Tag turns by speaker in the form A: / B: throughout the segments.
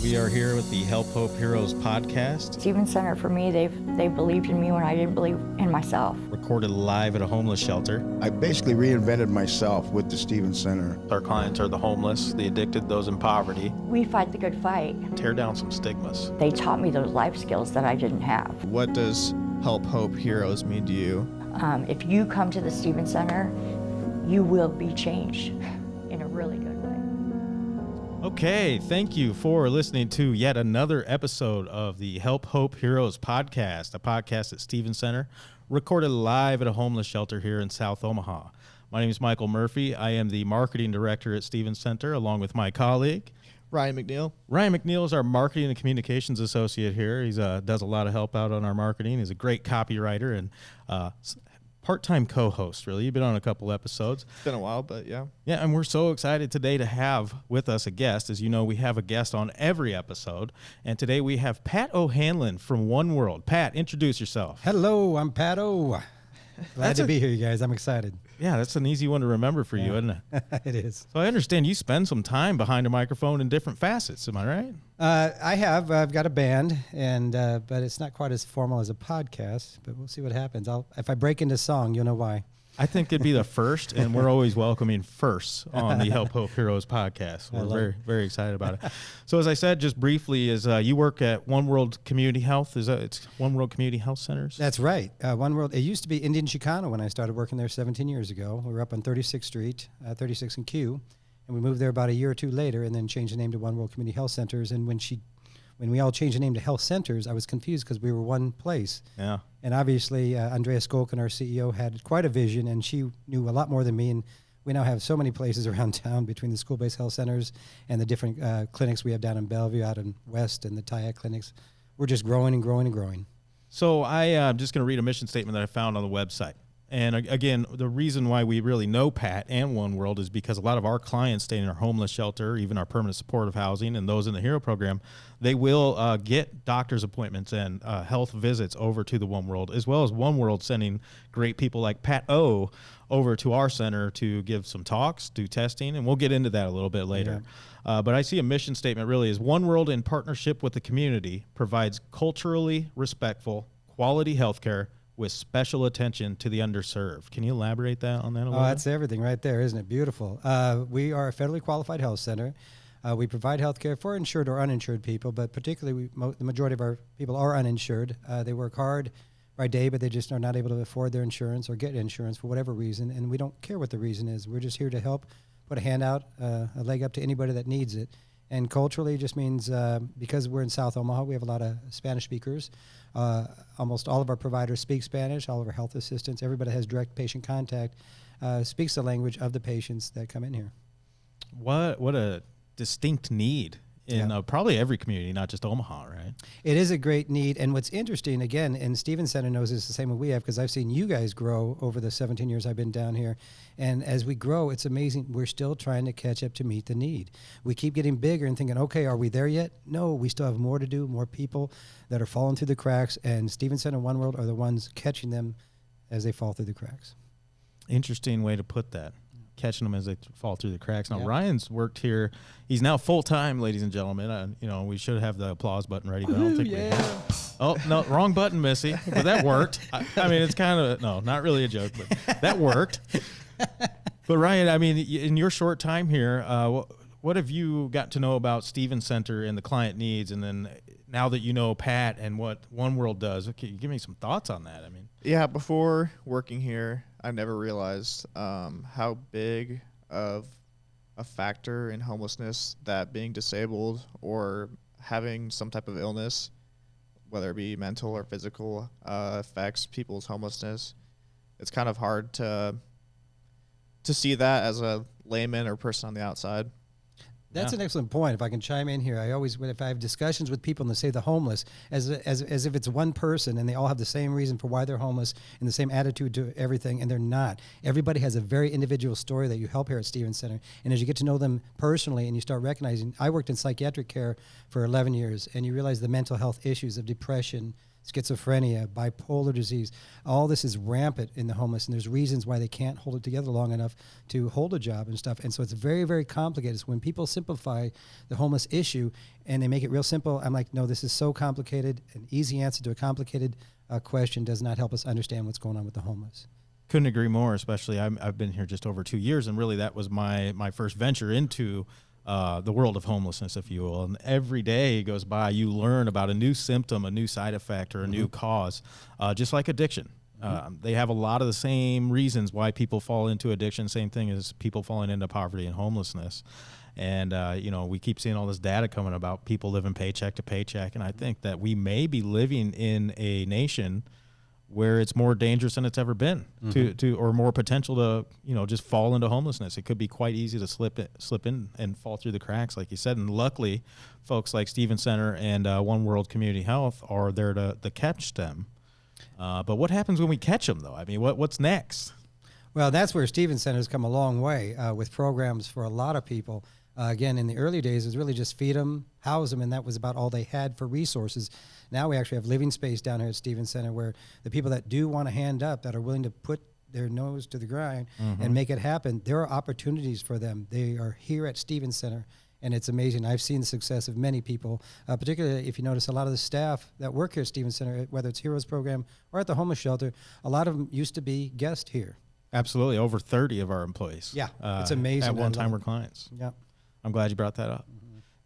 A: We are here with the Help Hope Heroes podcast.
B: Stephen Center, for me, they believed in me when I didn't believe in myself.
A: Recorded live at a homeless shelter.
C: I basically reinvented myself with the Stephen Center.
A: Our clients are the homeless, the addicted, those in poverty.
B: We fight the good fight.
A: Tear down some stigmas.
B: They taught me those life skills that I didn't have.
D: What does Help Hope Heroes mean to you?
B: If you come to the Stephen Center, you will be changed in a really good way.
A: Okay, thank you for listening to yet another episode of the Help Hope Heroes podcast, a podcast at Stephen Center, recorded live at a homeless shelter here in South Omaha. My name is Michael Murphy. I am the marketing director at Stephen Center, along with my colleague,
D: Ryan McNeil.
A: Ryan McNeil is our marketing and communications associate here. He does a lot of help out on our marketing. He's a great copywriter and part-time co-host, really. You've been on a couple episodes.
D: It's been a while, but yeah.
A: Yeah, and we're so excited today to have with us a guest. As you know, we have a guest on every episode, and today we have Pat OHanlon from One World. Pat, introduce yourself.
E: Hello, I'm Pat O. Glad to be here, you guys. I'm excited.
A: Yeah, that's an easy one to remember for you, isn't it?
E: It is.
A: So I understand you spend some time behind a microphone in different facets. Am I right?
E: I have. I've got a band, and but it's not quite as formal as a podcast. But we'll see what happens. If I break into song, you'll know why.
A: I think it'd be the first, and we're always welcoming firsts on the Help Hope Heroes podcast. We're very, very excited about it. So as I said, just briefly, is you work at One World Community Health? It's One World Community Health Centers?
E: That's right. One World. It used to be Indian Chicano when I started working there 17 years ago. We were up on 36th Street, 36 and Q, and we moved there about a year or two later, and then changed the name to One World Community Health Centers. And when we all changed the name to Health Centers, I was confused because we were one place.
A: Yeah.
E: And obviously, Andrea Skolkin, our CEO, had quite a vision, and she knew a lot more than me. And we now have so many places around town between the school-based health centers and the different clinics we have down in Bellevue, out in West, and the TIAC clinics. We're just growing and growing and growing.
A: So I'm just going to read a mission statement that I found on the website. And again, the reason why we really know Pat and One World is because a lot of our clients stay in our homeless shelter, even our permanent supportive housing, and those in the HERO program, they will get doctor's appointments and health visits over to the One World, as well as One World sending great people like Pat O over to our center to give some talks, do testing, and we'll get into that a little bit later. Yeah. But I see a mission statement really is One World in partnership with the community provides culturally respectful, quality healthcare with special attention to the underserved. Can you elaborate on that a little bit?
E: That's everything right there, isn't it? Beautiful. We are a federally qualified health center. We provide health care for insured or uninsured people, but particularly the majority of our people are uninsured. They work hard by day, but they just are not able to afford their insurance or get insurance for whatever reason, and we don't care what the reason is. We're just here to help, put a hand out, a leg up to anybody that needs it. And culturally, it just means because we're in South Omaha, we have a lot of Spanish speakers. Almost all of our providers speak Spanish, all of our health assistants, everybody has direct patient contact, speaks the language of the patients that come in here.
A: What a distinct need in probably every community, not just Omaha, right?
E: It is a great need. And what's interesting, again, and Stephen Center knows this the same way we have, because I've seen you guys grow over the 17 years I've been down here. And as we grow, it's amazing. We're still trying to catch up to meet the need. We keep getting bigger and thinking, okay, are we there yet? No, we still have more to do, more people that are falling through the cracks. And Stephen Center and One World are the ones catching them as they fall through the cracks.
A: Interesting way to put that. Catching them as they fall through the cracks. Now, Ryan's worked here. He's now full-time, ladies and gentlemen. We should have the applause button ready, but I don't think we have. Oh, no, wrong button, Missy. But that worked. I mean, it's kind of, no, not really a joke, but that worked. But, Ryan, I mean, in your short time here, what have you got to know about Stephen Center and the client needs? And then now that you know Pat and what One World does, okay, give me some thoughts on that. I mean,
D: yeah, before working here, I never realized how big of a factor in homelessness that being disabled or having some type of illness, whether it be mental or physical, affects people's homelessness. It's kind of hard to see that as a layman or person on the outside.
E: That's an excellent point. If I can chime in here, I always, if I have discussions with people and they say the homeless, as if it's one person and they all have the same reason for why they're homeless and the same attitude to everything, and they're not. Everybody has a very individual story that you help here at Stephen Center. And as you get to know them personally and you start recognizing, I worked in psychiatric care for 11 years, and you realize the mental health issues of depression, schizophrenia, bipolar disease. All this is rampant in the homeless, and there's reasons why they can't hold it together long enough to hold a job and stuff. And so it's very, very complicated. So when people simplify the homeless issue and they make it real simple, I'm like, no, this is so complicated. An easy answer to a complicated question does not help us understand what's going on with the homeless.
A: Couldn't agree more, especially I've been here just over 2 years, and really that was my first venture into the world of homelessness, if you will. And every day goes by, you learn about a new symptom, a new side effect, or a new cause, just like addiction. They have a lot of the same reasons why people fall into addiction, same thing as people falling into poverty and homelessness. And, we keep seeing all this data coming about people living paycheck to paycheck. And I think that we may be living in a nation where it's more dangerous than it's ever been or more potential to, just fall into homelessness. It could be quite easy to slip in and fall through the cracks, like you said. And luckily, folks like Stevens Center and One World Community Health are there to catch them. But what happens when we catch them, though? I mean, what's next?
E: Well, that's where Stevens Center has come a long way with programs for a lot of people. Again, in the early days, it was really just feed them, house them, and that was about all they had for resources. Now we actually have living space down here at Stevens Center where the people that do want to hand up, that are willing to put their nose to the grind and make it happen, there are opportunities for them. They are here at Stevens Center, and it's amazing. I've seen the success of many people, particularly if you notice a lot of the staff that work here at Stevens Center, whether it's Heroes Program or at the homeless shelter, a lot of them used to be guests here.
A: Absolutely. Over 30 of our employees.
E: Yeah, it's amazing.
A: At one time were clients.
E: Yeah.
A: I'm glad you brought that up.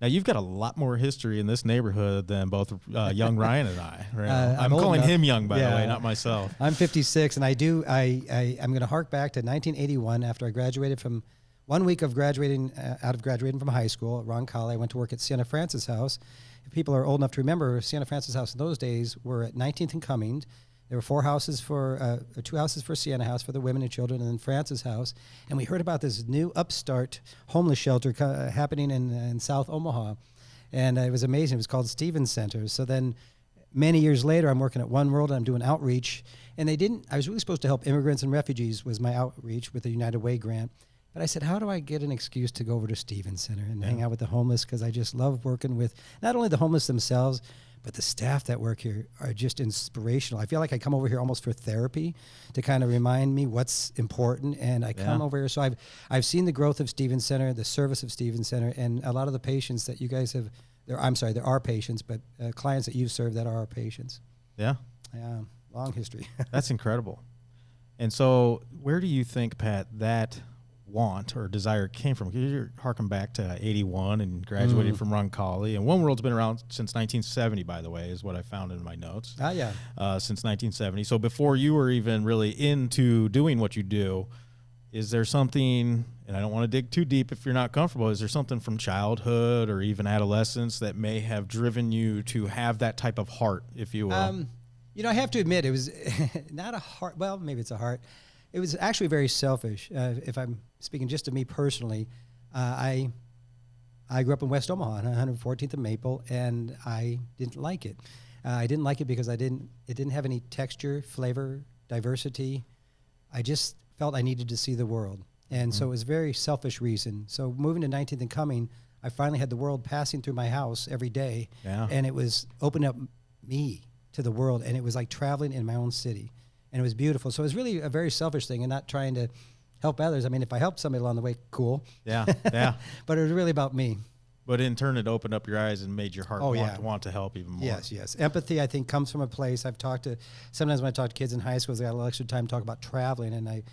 A: Now, you've got a lot more history in this neighborhood than both young Ryan and I. Right? I'm calling
E: enough.
A: him young, by the way, not myself.
E: I'm 56, and I'm going to hark back to 1981 after I graduated from 1 week of graduating from high school at Roncalli. I went to work at Sienna Francis House. If people are old enough to remember, Sienna Francis House in those days were at 19th and Cummings. There were 2 houses for Sienna House for the women and children, and then Francis House. And we heard about this new upstart homeless shelter happening in South Omaha. And it was amazing. It was called Stevens Center. So then many years later, I'm working at One World, and I'm doing outreach. And I was really supposed to help immigrants and refugees was my outreach with the United Way grant. But I said, how do I get an excuse to go over to Stevens Center and hang out with the homeless? Because I just love working with not only the homeless themselves, but the staff that work here are just inspirational. I feel like I come over here almost for therapy to kind of remind me what's important. And I come over here. So I've seen the growth of Stevens Center, the service of Stevens Center, and a lot of the patients that you guys have. There are patients, but clients that you've served that are our patients.
A: Yeah.
E: Yeah. Long history.
A: That's incredible. And so where do you think, Pat, that want or desire came from? Because you're harking back to 81 and graduated from Roncalli, and One World's been around since 1970, by the way, is what I found in my notes.
E: Yeah.
A: Since 1970. So before you were even really into doing what you do, is there something, and I don't want to dig too deep if you're not comfortable, is there something from childhood or even adolescence that may have driven you to have that type of heart, if you will?
E: I have to admit, it was not a heart. Well, maybe it's a heart. It was actually very selfish. If I'm speaking just to me personally, I grew up in West Omaha on 114th and Maple, and I didn't like it. I didn't like it because it didn't have any texture, flavor, diversity. I just felt I needed to see the world. And so it was a very selfish reason. So moving to 19th and Cumming, I finally had the world passing through my house every day.
A: Yeah.
E: And it was opening up me to the world, and it was like traveling in my own city. And it was beautiful. So it was really a very selfish thing and not trying to help others. I mean, if I helped somebody along the way, cool.
A: Yeah, yeah.
E: But it was really about me.
A: But in turn, it opened up your eyes and made your heart want to help even more.
E: Yes. Empathy, I think, comes from a place. Sometimes when I talk to kids in high schools, I got a little extra time to talk about traveling. And in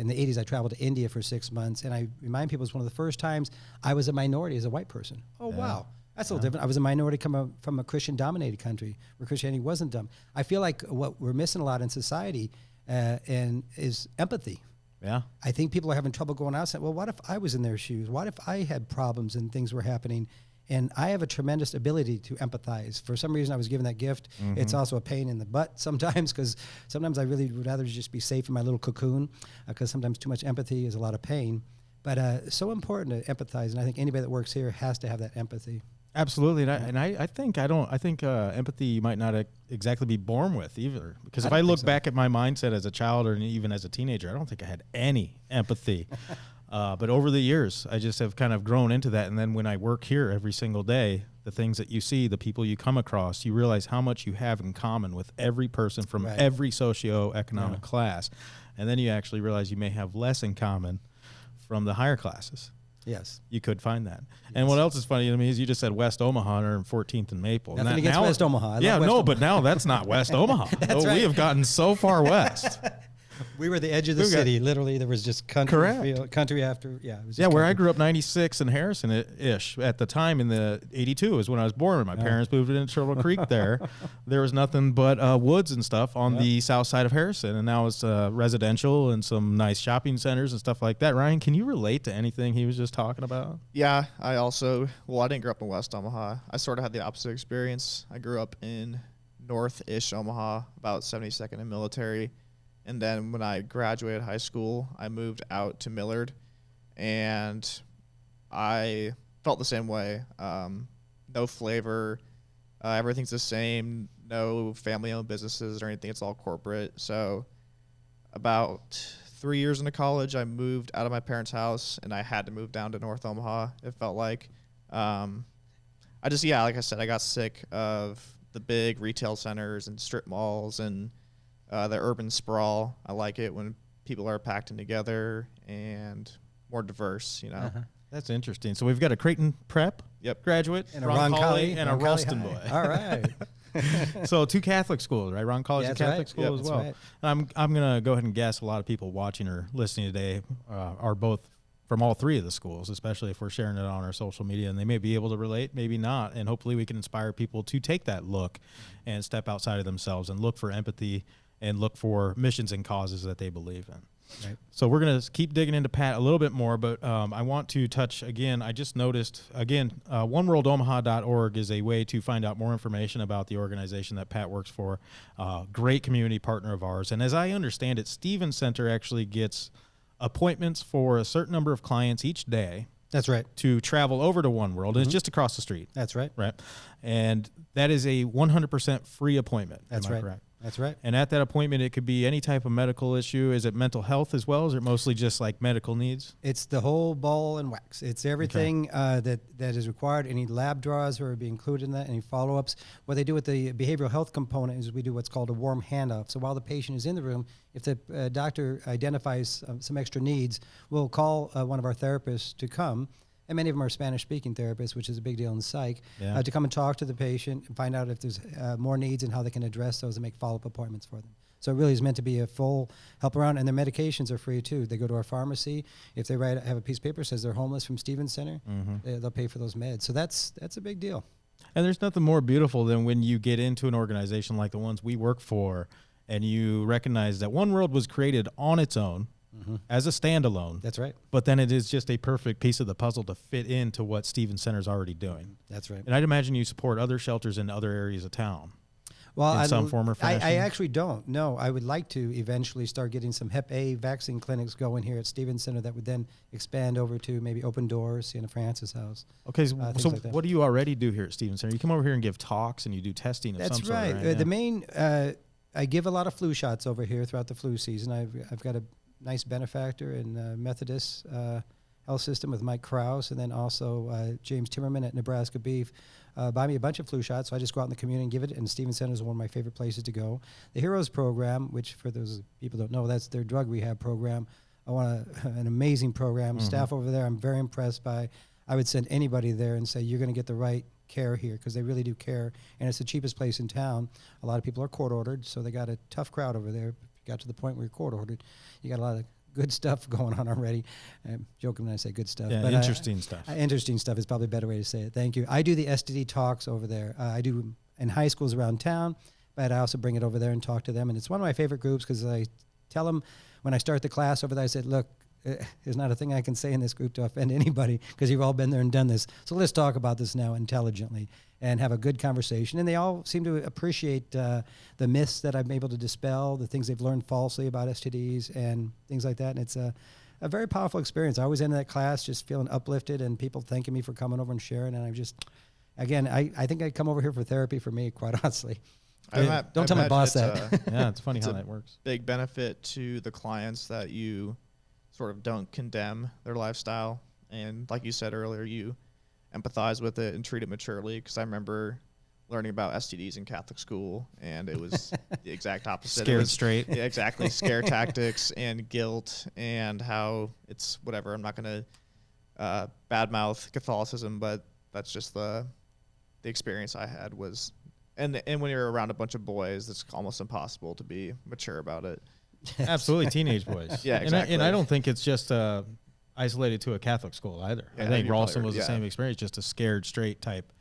E: the 80s, I traveled to India for 6 months. And I remind people, it was one of the first times I was a minority as a white person. Oh, wow. That's a little different. I was a minority from a Christian-dominated country where Christianity wasn't dumb. I feel like what we're missing a lot in society is empathy.
A: Yeah.
E: I think people are having trouble going out saying, well, what if I was in their shoes? What if I had problems and things were happening? And I have a tremendous ability to empathize. For some reason, I was given that gift. It's also a pain in the butt sometimes, because sometimes I really would rather just be safe in my little cocoon, because sometimes too much empathy is a lot of pain. But so important to empathize, and I think anybody that works here has to have that empathy.
A: Absolutely, and I think empathy you might not exactly be born with either. Because if I look back at my mindset as a child or even as a teenager, I don't think I had any empathy. But over the years, I just have kind of grown into that. And then when I work here every single day, the things that you see, the people you come across, you realize how much you have in common with every person from every socioeconomic class. And then you actually realize you may have less in common from the higher classes.
E: Yes.
A: You could find that. Yes. And what else is funny to me is you just said West Omaha or 14th and Maple.
E: Nothing against West Omaha. I love West Omaha.
A: But now that's not West Omaha.
E: That's right.
A: We have gotten so far west.
E: We were the edge of the city. Literally, there was just country after. It was just
A: where I grew up, 96 in Harrison-ish. At the time, in the 82 is when I was born. When my parents moved into Turtle Creek there was nothing but woods and stuff on the south side of Harrison. And now it's residential and some nice shopping centers and stuff like that. Ryan, can you relate to anything he was just talking about?
D: Yeah, I didn't grow up in West Omaha. I sort of had the opposite experience. I grew up in north-ish Omaha, about 72nd and Military. And then when I graduated high school, I moved out to Millard, and I felt the same way. No flavor. Everything's the same. No family-owned businesses or anything. It's all corporate. So about 3 years into college, I moved out of my parents' house, and I had to move down to North Omaha, it felt like. Like I said, I got sick of the big retail centers and strip malls and the urban sprawl. I like it when people are packed in together and more diverse,
A: That's interesting. So we've got a Creighton Prep graduate,
E: and a Roncalli,
A: and a Ralston boy.
E: All right.
A: So 2 Catholic schools, right? Roncalli's a Catholic school as well.
E: Right.
A: And I'm going to go ahead and guess a lot of people watching or listening today are both from all 3 of the schools, especially if we're sharing it on our social media, and they may be able to relate, maybe not. And hopefully we can inspire people to take that look and step outside of themselves and look for empathy and look for missions and causes that they believe in. Right. So we're going to keep digging into Pat a little bit more, but I want to touch again. I just noticed again, oneworldomaha.org is a way to find out more information about the organization that Pat works for. Great community partner of ours. And as I understand it, Stevens Center actually gets appointments for a certain number of clients each day.
E: That's right.
A: To travel over to One World. And it's just across the street.
E: That's right.
A: Right. And that is a 100% free appointment.
E: That's right.
A: Correct?
E: That's right.
A: And at that appointment, it could be any type of medical issue. Is it mental health as well? Is it mostly just like medical needs?
E: It's the whole ball and wax. It's everything that is required. Any lab draws are be included in that, any follow-ups. What they do with the behavioral health component is we do what's called a warm handoff. So while the patient is in the room, if the doctor identifies some extra needs, we'll call one of our therapists to come. And many of them are Spanish-speaking therapists, which is a big deal in psych, to come and talk to the patient and find out if there's more needs and how they can address those and make follow-up appointments for them. So it really is meant to be a full help around, and their medications are free too. They go to our pharmacy. If they have a piece of paper that says they're homeless from Stevens Center, they'll pay for those meds. So that's a big deal.
A: And there's nothing more beautiful than when you get into an organization like the ones we work for, and you recognize that One World was created on its own. As a standalone.
E: That's right.
A: But then it is just a perfect piece of the puzzle to fit into what Stevens Center is already doing.
E: That's right.
A: And I'd imagine you support other shelters in other areas of town.
E: Well,
A: in some form or fashion.
E: I actually don't. No, I would like to eventually start getting some Hep A vaccine clinics going here at Stevens Center that would then expand over to maybe Open Doors, Sienna Francis House.
A: Okay, so like what do you already do here at Stevens Center? You come over here and give talks and you do testing of some sort.
E: That's right.
A: Right?
E: The main, I give a lot of flu shots over here throughout the flu season. I've got a nice benefactor in Methodist health system with Mike Krause, and then also James Timmerman at Nebraska Beef buy me a bunch of flu shots. So I just go out in the community and give it, and Stevens Center is one of my favorite places to go. The Heroes program, which for those people who don't know, that's their drug rehab program. I want an amazing program. Staff over there I'm very impressed by. I would send anybody there and say, you're going to get the right care here, because they really do care, and it's the cheapest place in town. A lot of people are court ordered, so they got a tough crowd over there. Got to the point where you're court ordered, you got a lot of good stuff going on already. I'm joking when I say good stuff.
A: Yeah,
E: but
A: interesting stuff.
E: Interesting stuff is probably a better way to say it. Thank you. I do the STD talks over there. I do in high schools around town, but I also bring it over there and talk to them. And it's one of my favorite groups because I tell them when I start the class over there, I said, look, there's not a thing I can say in this group to offend anybody because you've all been there and done this. So let's talk about this now intelligently and have a good conversation. And they all seem to appreciate the myths that I'm able to dispel, the things they've learned falsely about STDs and things like that. And it's a very powerful experience. I always end that class just feeling uplifted and people thanking me for coming over and sharing. And I'm just, again, I think I'd come over here for therapy for me, quite honestly. Don't tell my boss that.
A: Yeah, it's funny how that works.
D: Big benefit to the clients that you sort of don't condemn their lifestyle. And like you said earlier, you empathize with it and treat it maturely. Because I remember learning about STDs in Catholic school, and it was the exact opposite.
A: Scared straight.
D: Yeah, exactly. Scare tactics and guilt, and how it's whatever. I'm not going to badmouth Catholicism, but that's just the experience I had was, and when you're around a bunch of boys, it's almost impossible to be mature about it.
A: Absolutely, teenage boys.
D: Yeah, exactly.
A: And I don't think it's just isolated to a Catholic school either.
D: Yeah,
A: I think
D: you're
A: Ralston
D: probably
A: was
D: right,
A: the same experience, just a scared straight type.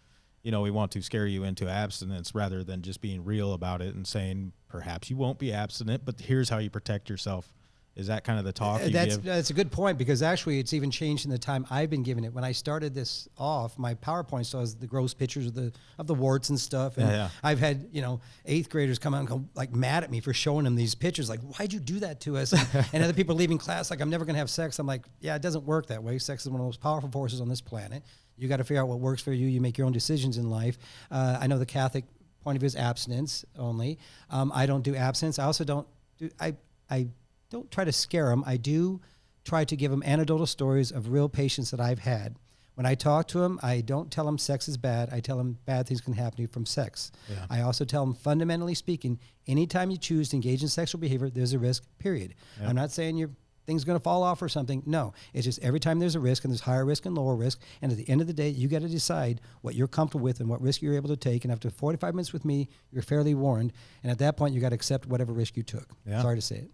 A: We want to scare you into abstinence rather than just being real about it and saying perhaps you won't be abstinent, but here's how you protect yourself. Is that kind of the talk you give?
E: That's a good point, because actually it's even changed in the time I've been giving it. When I started this off, my PowerPoint still has the gross pictures of the warts and stuff. And
A: Yeah.
E: I've had 8th graders come out and go like mad at me for showing them these pictures. Like, why'd you do that to us? And other people leaving class like, I'm never gonna have sex. I'm like, yeah, it doesn't work that way. Sex is one of the most powerful forces on this planet. You got to figure out what works for you. You make your own decisions in life. I know the Catholic point of view is abstinence only. I don't do abstinence. I also don't do. I don't try to scare them. I do try to give them anecdotal stories of real patients that I've had. When I talk to them, I don't tell them sex is bad. I tell them bad things can happen to you from sex.
A: Yeah.
E: I also tell them, fundamentally speaking, anytime you choose to engage in sexual behavior, there's a risk, period.
A: Yep.
E: I'm not saying your thing's going to fall off or something. No, it's just every time there's a risk, and there's higher risk and lower risk. And at the end of the day, you got to decide what you're comfortable with and what risk you're able to take. And after 45 minutes with me, you're fairly warned. And at that point, you got to accept whatever risk you took.
A: Yeah.
E: Sorry to say it.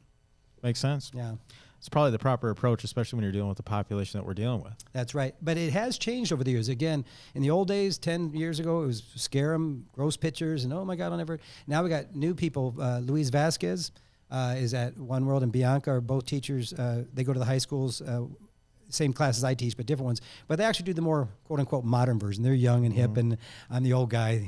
A: Makes sense.
E: Yeah.
A: It's probably the proper approach, especially when you're dealing with the population that we're dealing with.
E: That's right. But it has changed over the years. Again, in the old days, 10 years ago, it was scare them, gross pictures, and oh my God, I'll never. Now we got new people. Luis Vasquez is at One World, and Bianca are both teachers. They go to the high schools, same classes I teach, but different ones. But they actually do the more quote unquote modern version. They're young and hip, and I'm the old guy.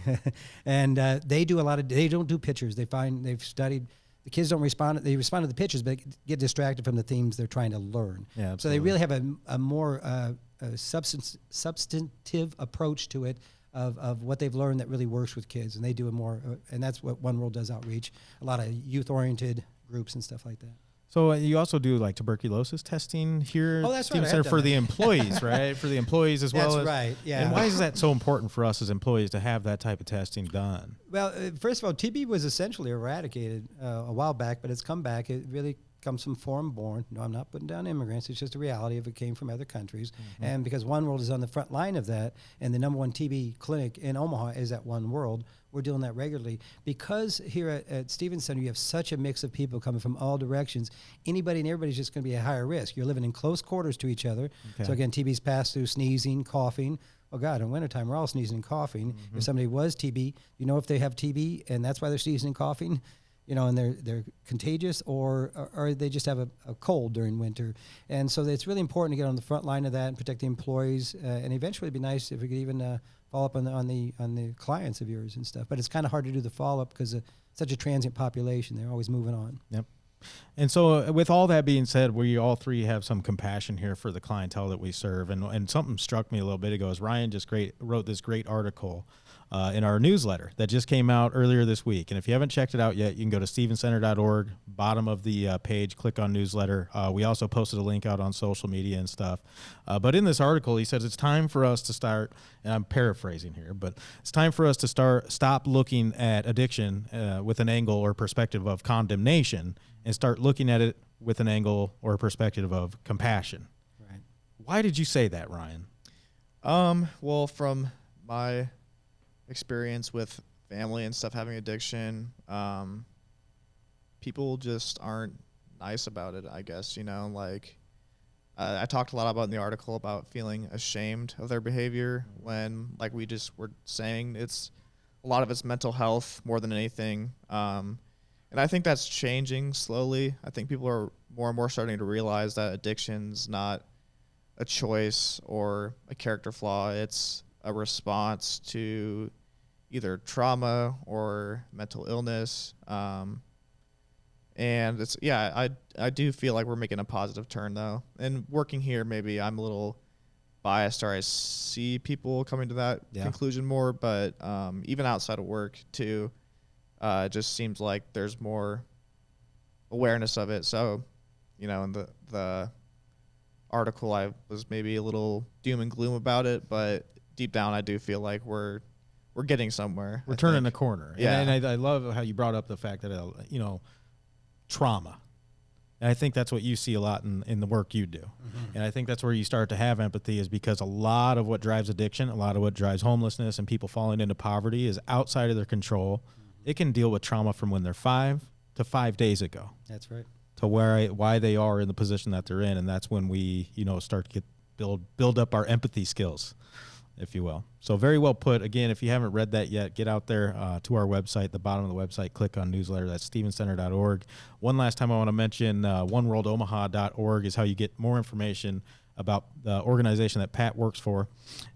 E: And they do a lot of, they don't do pictures. They've studied. The kids don't respond. They respond to the pictures, but get distracted from the themes they're trying to learn.
A: Yeah,
E: so they
A: absolutely.
E: really have a more substantive approach to it of what they've learned that really works with kids, and they do a more. And that's what One World does outreach. A lot of youth-oriented groups and stuff like that.
A: So you also do like tuberculosis testing here
E: Oh,
A: at
E: that's
A: Stevens
E: right, I
A: Center
E: have
A: for
E: done
A: the
E: that.
A: employees, right? For the employees as well.
E: That's right, yeah.
A: And why is that so important for us as employees to have that type of testing done?
E: Well, first of all, TB was essentially eradicated a while back, but it's come back. It really comes from foreign-born. No, I'm not putting down immigrants. It's just a reality if it came from other countries. And because One World is on the front line of that, and the number one TB clinic in Omaha is at One World, we're doing that regularly. Because here at Stevens Center, you have such a mix of people coming from all directions, anybody and everybody's just going to be at higher risk. You're living in close quarters to each other.
A: Okay.
E: So again, TB's passed through sneezing, coughing. Oh God, in wintertime, we're all sneezing and coughing. If somebody was TB, you know if they have TB and that's why they're sneezing and coughing, and they're contagious, or they just have a cold during winter. And so it's really important to get on the front line of that and protect the employees. And eventually it'd be nice if we could even follow up on the clients of yours and stuff. But it's kind of hard to do the follow-up because of such a transient population. They're always moving on.
A: Yep. And so with all that being said, we all three have some compassion here for the clientele that we serve. And something struck me a little bit ago is Ryan just wrote this great article in our newsletter that just came out earlier this week. And if you haven't checked it out yet, you can go to stevencenter.org, bottom of the page, click on newsletter. We also posted a link out on social media and stuff. But in this article, he says it's time for us to start, and I'm paraphrasing here, but it's time for us to stop looking at addiction with an angle or perspective of condemnation and start looking at it with an angle or a perspective of compassion.
E: Right.
A: Why did you say that, Ryan?
D: Well, from my experience with family and stuff having addiction, people just aren't nice about it, I guess. I talked a lot about in the article about feeling ashamed of their behavior when, like we just were saying, a lot of it's mental health more than anything. And I think that's changing slowly. I think people are more and more starting to realize that addiction's not a choice or a character flaw. It's a response to either trauma or mental illness. And I do feel like we're making a positive turn though. And working here, maybe I'm a little biased, or I see people coming to that conclusion more, but even outside of work too, it just seems like there's more awareness of it. So, and the article, I was maybe a little doom and gloom about it, but deep down, I do feel like we're getting somewhere.
A: We're turning the corner.
D: Yeah.
A: And I love how you brought up the fact that, trauma. And I think that's what you see a lot in the work you do. Mm-hmm. And I think that's where you start to have empathy, is because a lot of what drives addiction, a lot of what drives homelessness and people falling into poverty is outside of their control. Mm-hmm. It can deal with trauma from when they're 5 to 5 days ago.
E: That's right.
A: To why they are in the position that they're in. And that's when we, start to build up our empathy skills, if you will. So very well put. Again, if you haven't read that yet, get out there to our website, the bottom of the website, click on newsletter. That's stevenscenter.org. One last time I want to mention oneworldomaha.org is how you get more information about the organization that Pat works for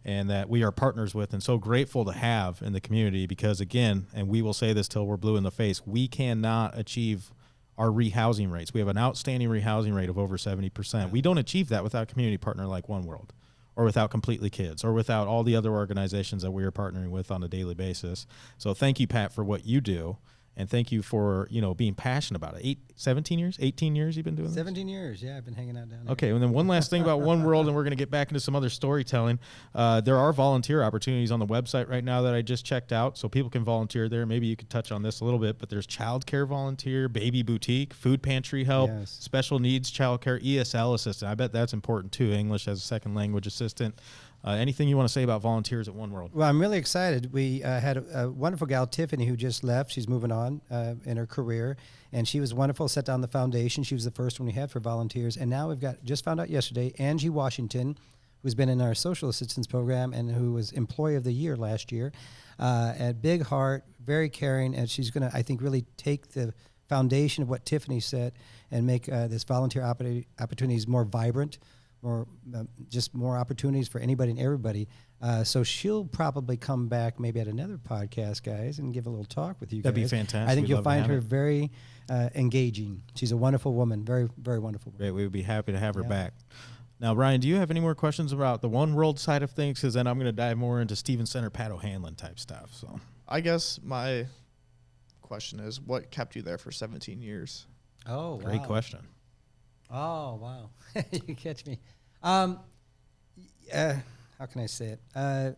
A: and that we are partners with, and so grateful to have in the community, because again, and we will say this till we're blue in the face, we cannot achieve our rehousing rates. We have an outstanding rehousing rate of over 70%. We don't achieve that without a community partner like One World, or without Completely Kids, or without all the other organizations that we are partnering with on a daily basis. So thank you, Pat, for what you do. And thank you for, being passionate about it. 18 years you've been doing this?
E: 17 years, yeah, I've been hanging out down there.
A: Okay, and then one last thing about One World, and we're going to get back into some other storytelling. There are volunteer opportunities on the website right now that I just checked out, so people can volunteer there. Maybe you could touch on this a little bit, but there's child care volunteer, baby boutique, food pantry help,
E: Yes.
A: special needs child care, ESL assistant. I bet that's important too, English as a second language assistant. Anything you want to say about volunteers at One World?
E: Well, I'm really excited. We had a wonderful gal, Tiffany, who just left. She's moving on in her career, and she was wonderful, set down the foundation. She was the first one we had for volunteers. And now we've got, just found out yesterday, Angie Washington, who's been in our social assistance program and who was Employee of the Year last year. At big heart, very caring, and she's going to, I think, really take the foundation of what Tiffany said and make this volunteer opportunities more vibrant, just more opportunities for anybody and everybody. So she'll probably come back maybe at another podcast, guys, and give a little talk with you guys.
A: That'd be fantastic.
E: I think
A: We'd
E: you'll
A: love to
E: find
A: have
E: her
A: it.
E: very engaging. She's a wonderful woman, very, very wonderful woman.
A: Great. We would be happy to have her
E: Yeah.
A: back. Now, Ryan, do you have any more questions about the One World side of things? Because then I'm going to dive more into Steven Center, Pat OHanlon type stuff. So
D: I guess my question is, what kept you there for 17 years?
E: Oh,
A: great question.
E: Oh, wow. You catch me. How can I say it?
A: I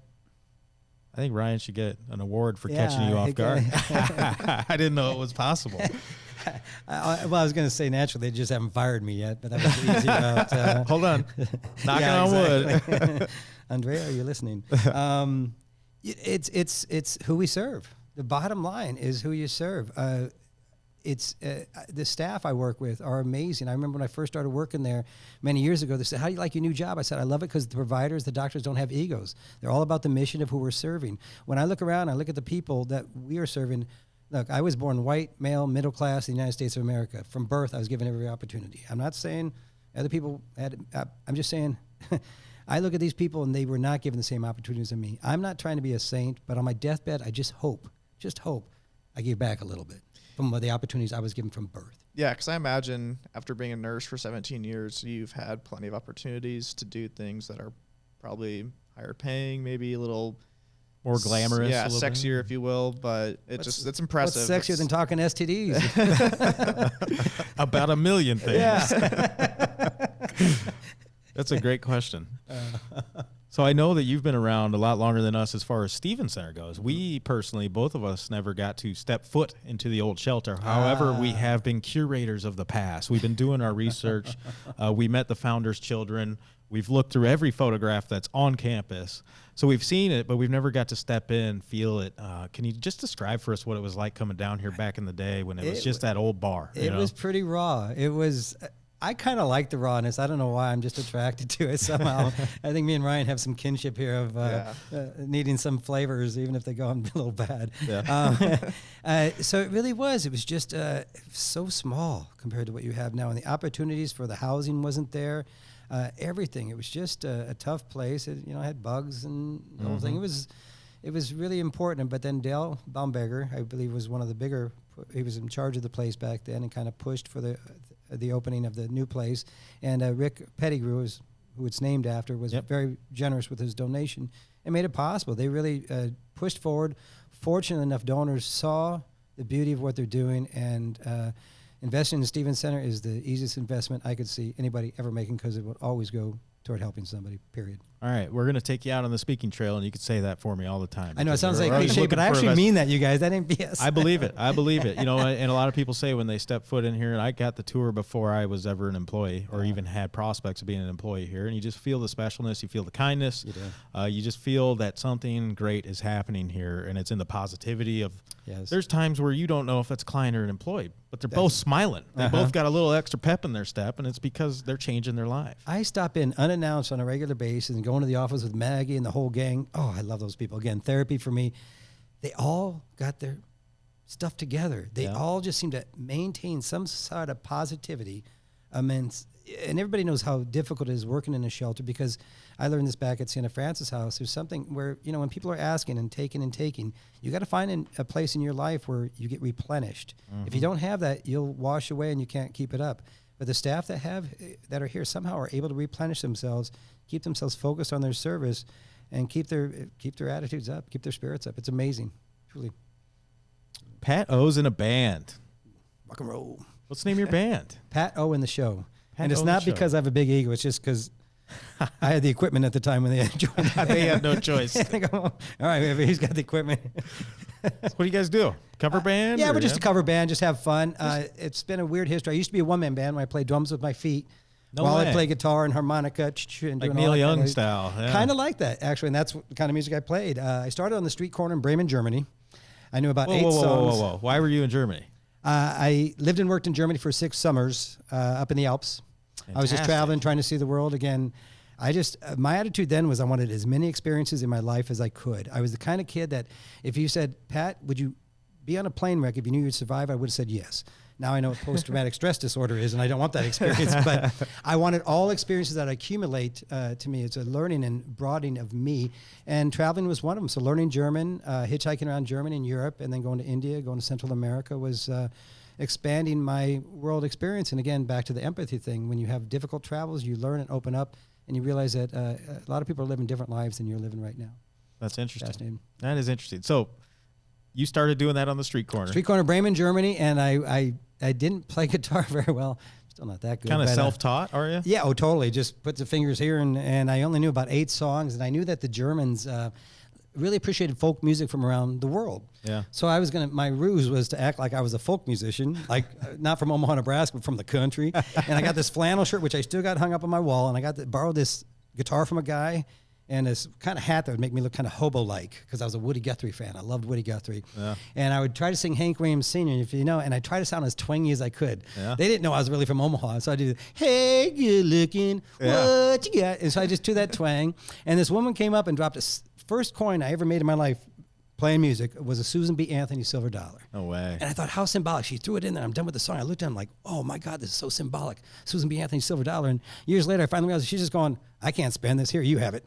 A: think Ryan should get an award for
E: Yeah,
A: catching you off
E: I
A: guard. I didn't know it was possible.
E: I was going to say naturally they just haven't fired me yet, but that was easy about.
A: Hold on. Knocking
E: Yeah,
A: on wood.
E: exactly. Andrea, are you listening? It's who we serve. The bottom line is who you serve. It's the staff I work with are amazing. I remember when I first started working there many years ago, they said, "How do you like your new job?" I said, "I love it because the providers, the doctors don't have egos. They're all about the mission of who we're serving." When I look around, I look at the people that we are serving. Look, I was born white, male, middle class in the United States of America. From birth, I was given every opportunity. I'm not saying other people had, I'm just saying I look at these people and they were not given the same opportunities as me. I'm not trying to be a saint, but on my deathbed, I just hope I give back a little bit from the opportunities I was given from birth.
D: Yeah, because I imagine after being a nurse for 17 years, you've had plenty of opportunities to do things that are probably higher paying, maybe a little
A: More glamorous.
D: yeah,
A: a little bit.
D: sexier, if you will. But it's impressive.
E: What's sexier than talking STDs?
A: About a million things.
E: Yeah.
A: That's a great question. So I know that you've been around a lot longer than us as far as Steven Center goes. We personally, both of us, never got to step foot into the old shelter. However, we have been curators of the past. We've been doing our research. We met the founders' children. We've looked through every photograph that's on campus. So we've seen it, but we've never got to step in, feel it. Can you just describe for us what it was like coming down here back in the day when it was just that old bar?
E: It was pretty raw. It was. I kind of like the rawness. I don't know why. I'm just attracted to it somehow. I think me and Ryan have some kinship here of needing some flavors, even if they go on a little bad. Yeah. So it really was. It was just so small compared to what you have now. And the opportunities for the housing wasn't there. Everything. It was just a tough place. It had bugs and the whole thing. It was really important. But then Dale Baumberger, I believe, was one of the bigger. He was in charge of the place back then and kind of pushed for the opening of the new place. And Rick Pettigrew, who it's named after, was very generous with his donation and made it possible. They really pushed forward. Fortunate enough, donors saw the beauty of what they're doing and investing in the Stevens Center is the easiest investment I could see anybody ever making, because it will always go toward helping somebody, period.
A: All right, we're going to take you out on the speaking trail, and you could say that for me all the time.
E: I know it
A: because
E: sounds
A: we're
E: like
A: always
E: cliche,
A: looking
E: but I
A: for
E: actually
A: invest-
E: mean that, you guys. That ain't BS.
A: I believe it. I believe it. You know, and a lot of people say when they step foot in here, and I got the tour before I was ever an employee or even had prospects of being an employee here, and you just feel the specialness, you feel the kindness, you just feel that something great is happening here, and it's in the positivity of.
E: Yes.
A: There's times where you don't know if that's a client or an employee, but they're both smiling. They both got a little extra pep in their step, and it's because they're changing their life.
E: I stop in unannounced on a regular basis and go into the office with Maggie and the whole gang. Oh, I love those people. Again, therapy for me. They all got their stuff together. They all just seem to maintain some sort of positivity. And everybody knows how difficult it is working in a shelter, because I learned this back at Santa Francis House. There's something where, you know, when people are asking and taking, you got to find a place in your life where you get replenished. If you don't have that, you'll wash away and you can't keep it up. But the staff that are here somehow are able to replenish themselves, keep themselves focused on their service, and keep their attitudes up, keep their spirits up. It's amazing, truly.
A: Pat O's in a band.
E: Rock and roll.
A: What's the name of your band?
E: Pat O in the show.
A: Pat
E: And it's
A: O in the
E: not
A: show.
E: because I have a big ego. It's just because I had the equipment at the time when they joined.
A: They had no choice.
E: I go, all right, he's got the equipment.
A: What do you guys do? Cover band?
E: Yeah,
A: or-
E: we're just a cover band, just have fun. It's been a weird history. I used to be a one-man band when I played drums with my feet.
A: No
E: while
A: way.
E: I play guitar and harmonica. And
A: Like
E: doing all
A: Neil
E: that
A: Young
E: kinda,
A: style. Yeah.
E: Kind of like that, actually. And that's what kind of music I played. I started on the street corner in Bremen, Germany. I knew about 8 songs.
A: Whoa. Why were you in Germany?
E: I lived and worked in Germany for 6 summers up in the Alps. I was just
A: Fantastic.
E: traveling, trying to see the world again. My attitude then was I wanted as many experiences in my life as I could. I was the kind of kid that if you said, Pat, would you be on a plane wreck if you knew you'd survive? I would have said yes. Now I know what post-traumatic stress disorder is, and I don't want that experience, but I wanted all experiences that accumulate to me. It's a learning and broadening of me, and traveling was one of them. So learning German, hitchhiking around Germany and Europe, and then going to India, going to Central America was expanding my world experience. And again, back to the empathy thing. When you have difficult travels, you learn and open up, and you realize that a lot of people are living different lives than you're living right now.
A: That's interesting.
E: Fascinating.
A: That is interesting. So you started doing that on the street corner.
E: Street corner, Bremen, Germany, and I didn't play guitar very well. Still not that good.
A: Kind of
E: but,
A: self-taught, are you?
E: Yeah, totally. Just put the fingers here, and I only knew about 8 songs, and I knew that the Germans really appreciated folk music from around the world.
A: Yeah.
E: So my ruse was to act like I was a folk musician, like not from Omaha, Nebraska, but from the country. And I got this flannel shirt, which I still got hung up on my wall, and I borrowed this guitar from a guy, and this kind of hat that would make me look kind of hobo-like, because I was a Woody Guthrie fan. I loved Woody Guthrie.
A: Yeah.
E: And I would try to sing Hank Williams Sr., if you know, and I try to sound as twangy as I could.
A: Yeah.
E: They didn't know I was really from Omaha, so I do, hey, good looking, what you got? And so I just do that twang. And this woman came up and dropped first coin I ever made in my life playing music was a Susan B. Anthony silver dollar.
A: No way.
E: And I thought, how symbolic. She threw it in there. I'm done with the song. I looked at him like, oh my God, this is so symbolic. Susan B. Anthony silver dollar. And years later, I finally realized she's just going, I can't spend this. Here, you have it.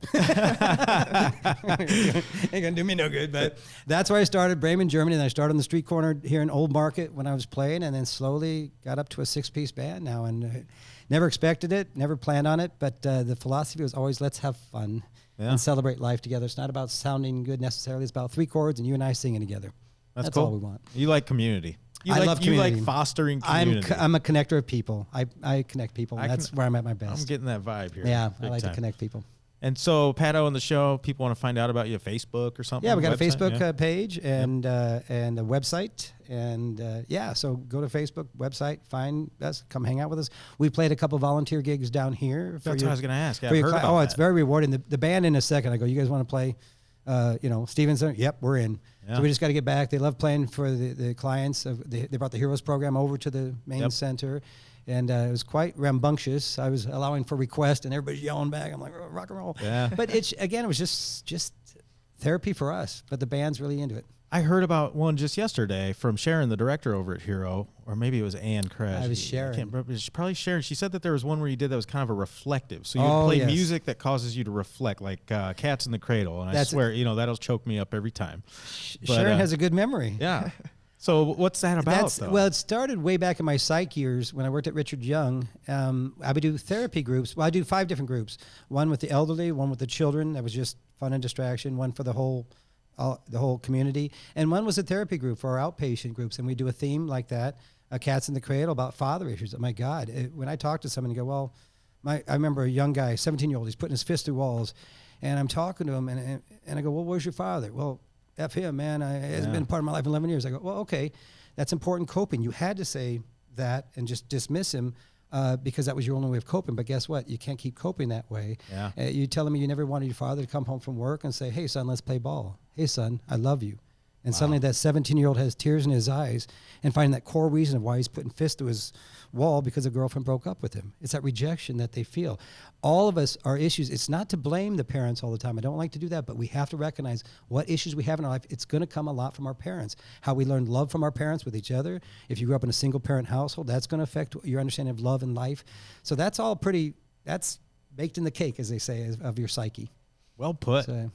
E: Ain't gonna do me no good. But that's where I started, Bremen, Germany. And I started on the street corner here in Old Market when I was playing, and then slowly got up to a 6-piece band now. And never expected it, never planned on it. But the philosophy was always, let's have fun.
A: Yeah.
E: And celebrate life together. It's not about sounding good necessarily. It's about 3 chords and you and I singing together. That's
A: cool.
E: all we want.
A: You like community.
E: I love community.
A: You like fostering community.
E: I'm a connector of people. I connect people. That's where I'm at my best.
A: I'm getting that vibe here.
E: Yeah, I
A: big
E: like
A: time.
E: to connect people.
A: And so, Pat O on the show, people want to find out about you, Facebook or something?
E: Yeah, we got a
A: website?
E: Facebook
A: Yeah.
E: page and a website. And so go to Facebook website, find us, come hang out with us. We played a couple volunteer gigs down here.
A: That's what I was going to ask. Yeah,
E: for
A: I've
E: your
A: heard
E: cli-
A: about
E: it's
A: that.
E: very rewarding. The band in a second. I go, you guys want to play, Stevens Center? Yep, we're in.
A: Yeah.
E: So we just got to get back. They love playing for the clients. They brought the Heroes program over to the main center. And it was quite rambunctious. I was allowing for requests, and everybody's yelling back. I'm like, oh, rock and roll.
A: Yeah.
E: But it was just therapy for us. But the band's really into it.
A: I heard about one just yesterday from Sharon, the director over at Hero, or maybe it was Ann Kresh.
E: It was Sharon.
A: I can't remember. It's probably Sharon. She said that there was one where you did that was kind of a reflective. So you
E: Oh,
A: play
E: yes.
A: music that causes you to reflect, like Cats in the Cradle. And I swear, that'll choke me up every time. But,
E: Sharon has a good memory.
A: Yeah. So what's that about, though?
E: Well, it started way back in my psych years when I worked at Richard Young. I would do therapy groups. Well, I do 5 different groups. One with the elderly, one with the children. That was just fun and distraction. One for the whole community. And one was a therapy group for our outpatient groups. And we do a theme like that. Cats in the Cradle about father issues. Oh my God, when I talk to someone, you go, well, I remember a young guy, 17-year-old, he's putting his fist through walls, and I'm talking to him, and I go, well, where's your father? Well, F him, man. It hasn't been a part of my life in 11 years. I go, well, okay, that's important coping. You had to say that and just dismiss him because that was your only way of coping. But guess what? You can't keep coping that way.
A: Yeah.
E: You telling me you never wanted your father to come home from work and say, hey, son, let's play ball. Hey, son, I love you. And suddenly that 17-year-old has tears in his eyes and finding that core reason of why he's putting fists to his wall because a girlfriend broke up with him. It's that rejection that they feel. All of us are issues. It's not to blame the parents all the time. I don't like to do that, but we have to recognize what issues we have in our life. It's going to come a lot from our parents. How we learn love from our parents with each other. If you grew up in a single-parent household, that's going to affect your understanding of love and life. So that's all that's baked in the cake, as they say, of your psyche.
A: Well put.
E: So,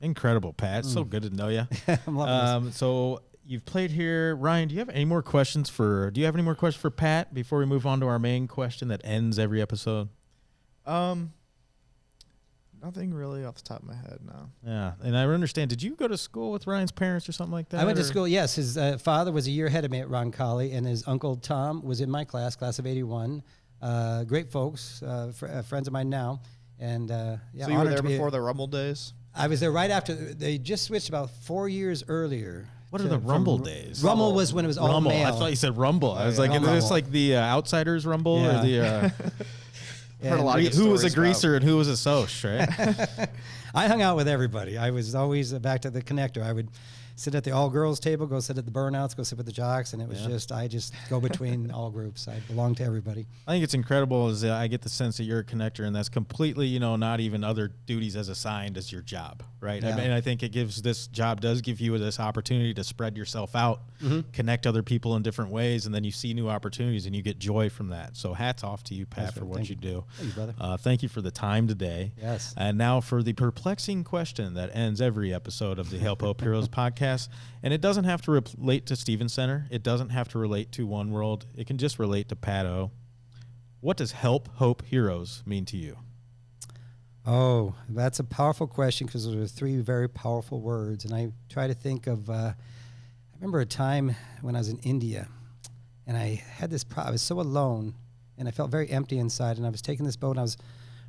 A: Incredible, Pat. So good to know you.
E: I'm loving this.
A: So you've played here. Ryan, do you have any more questions for Pat before we move on to our main question that ends every episode?
D: Nothing really off the top of my head now.
A: Yeah. And I understand, did you go to school with Ryan's parents or something like that?
E: I went to school, yes. His father was a year ahead of me at Roncalli, and his uncle Tom was in my class of 81. Great folks, friends of mine now. And
D: So you were there before the Rumble days?
E: I was there right after. They just switched about 4 years earlier.
A: What are the Rumble days?
E: Rumble was when it was all
A: Rumble.
E: male.
A: I thought you said Rumble. I was like, is
E: Rumble.
A: this like the Outsiders Rumble or the
D: Heard a lot of good
A: who was a
D: stories
A: greaser and who was a Soch, right?
E: I hung out with everybody. I was always back to the connector. I would sit at the all-girls table, go sit at the burnouts, go sit with the jocks, and it was I just go between all groups. I belong to everybody.
A: I think it's incredible is I get the sense that you're a connector, and that's completely, not even other duties as assigned as your job, right?
E: Yeah.
A: And I think this job does give you this opportunity to spread yourself out, connect other people in different ways, and then you see new opportunities and you get joy from that. So hats off to you, Pat,
E: That's
A: for
E: right.
A: what
E: Thank
A: you do.
E: Thank you, brother.
A: Thank you for the time today.
E: Yes.
A: And now for the perplexing question that ends every episode of the Help Hope Heroes podcast. And it doesn't have to relate to Stevens Center. It doesn't have to relate to One World. It can just relate to Pat O. What does Help Hope Heroes mean to you?
E: Oh, that's a powerful question because those are three very powerful words. And I try to think of, I remember a time when I was in India and I had this I was so alone and I felt very empty inside. And I was taking this boat and I was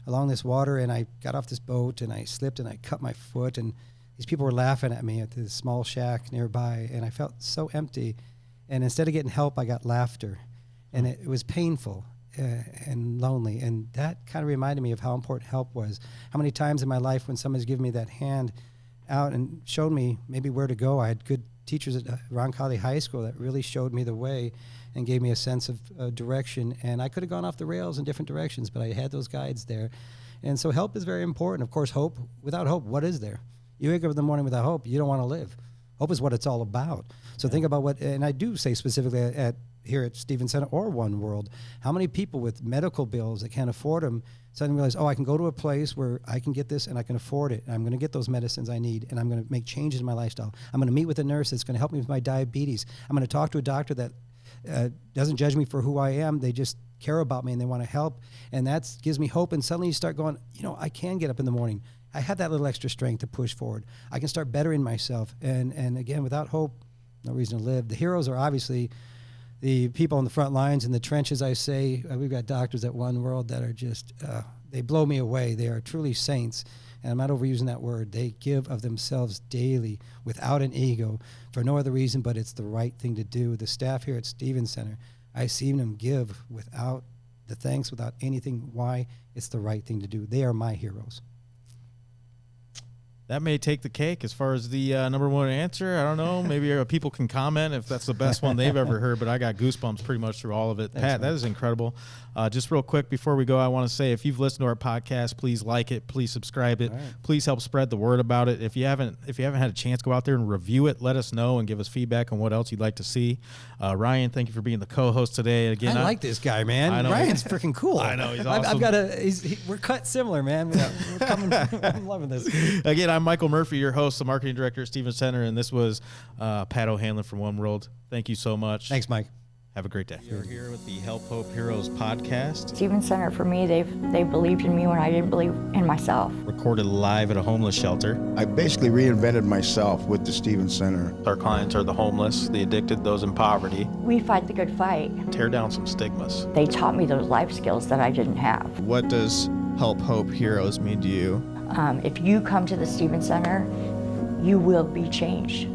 E: along this water and I got off this boat and I slipped and I cut my foot and these people were laughing at me at this small shack nearby and I felt so empty. And instead of getting help, I got laughter. And it was painful. And lonely, and that kind of reminded me of how important help was. How many times in my life when somebody's given me that hand out and showed me maybe where to go. I had good teachers at Roncalli High School that really showed me the way and gave me a sense of direction, and I could have gone off the rails in different directions, but I had those guides there. And so help is very important. Of course, hope. Without hope, what is there? You wake up in the morning without hope, you don't want to live. Hope is what it's all about. So think about what, and I do say specifically here at Stevens Center or One World, how many people with medical bills that can't afford them suddenly realize, I can go to a place where I can get this and I can afford it. And I'm going to get those medicines I need and I'm going to make changes in my lifestyle. I'm going to meet with a nurse that's going to help me with my diabetes. I'm going to talk to a doctor that doesn't judge me for who I am. They just care about me and they want to help. And that gives me hope. And suddenly you start going, I can get up in the morning. I have that little extra strength to push forward. I can start bettering myself. And again, without hope, no reason to live. The heroes are obviously the people on the front lines in the trenches. I say we've got doctors at One World that are just they blow me away. They are truly saints, and I'm not overusing that word. They give of themselves daily without an ego for no other reason but it's the right thing to do. The staff here at Stevens Center, I see them give without the thanks, without anything. Why? It's the right thing to do. They are my heroes.
A: That may take the cake as far as the number one answer. I don't know. Maybe people can comment if that's the best one they've ever heard, but I got goosebumps pretty much through all of it.
E: Thanks,
A: Pat,
E: man.
A: that is incredible. Just real quick before we go, I want to say if you've listened to our podcast, please like it, please subscribe it,
E: All right.
A: please help spread the word about it. If you haven't had a chance, go out there and review it. Let us know and give us feedback on what else you'd like to see. Ryan, thank you for being the co-host today. Again,
E: I like this guy, man.
A: I know.
E: Ryan's freaking cool.
A: I know, he's
E: I've
A: awesome.
E: got we're cut similar, man. We're coming, I'm loving this.
A: Again, I'm Michael Murphy, your host, the marketing director at Stevens Center, and this was Pat OHanlon from One World. Thank you so much.
E: Thanks, Mike.
A: Have a great day. You're here with the Help Hope Heroes podcast,
B: Stevens Center, for me, they believed in me when I didn't believe in myself.
A: recorded live at a homeless shelter.
C: I basically reinvented myself with the Stevens Center.
A: Our clients are the homeless, the addicted, those in poverty.
B: We fight the good fight.
A: Tear down some stigmas.
B: They taught me those life skills that I didn't have.
D: What does Help Hope Heroes mean to you?
B: If you come to the Stevens Center, you will be changed.